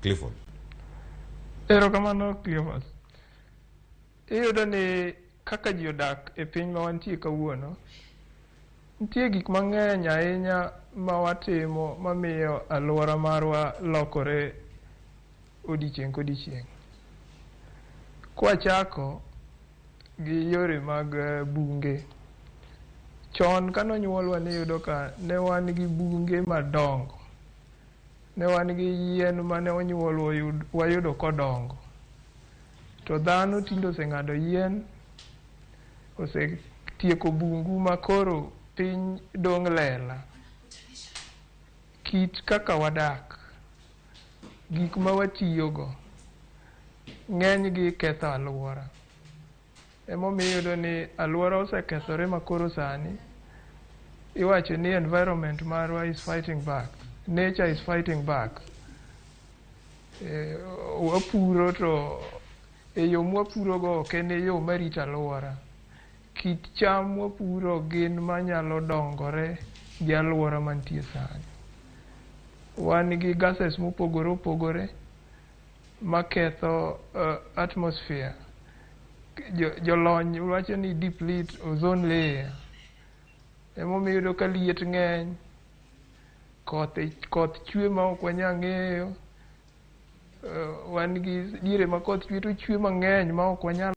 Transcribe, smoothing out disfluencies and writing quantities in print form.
Clifford. Erokamano Clifford. Iyudo ni kaka ji odak e piny ma wantie kawuono, nitie gik mang'eny ahinya ma watimo mamiyo aluora marwa lokore odiochieng' kodiochieng'. Kwachako gi yore mag bunge. Chon kanonyuolwa niyudo ka ne wan gi bunge madongo. Ne wan gi yien mane onyuolwa wayudo kodongo. To dhano tinde oseng'ado yien, osetieko bungu makoro piny dong' lela. Kit kaka wadak, gik ma watiyogo, ng'enygi ketho aluora. Emomiyo iyudo ni aluora osekethore makoro sani iwacho ni environment marwa is fighting back. Nature is fighting back. Wapuro to e yo mwapurogo ok en e yo marito aluora. Kit cham mwapuro gin manyalo dongore gi aluora mantie sani. Wan gi gases mopogore opogore maketho atmosphere. Jolony wacho ni deplete ozone layer. Emomiyo iyudo ka liet ng'eny, koth chwe ma ok wanyal ng'eyo. Wan gi diere ma koth chwe to chwe mang'eny ma ok wanyal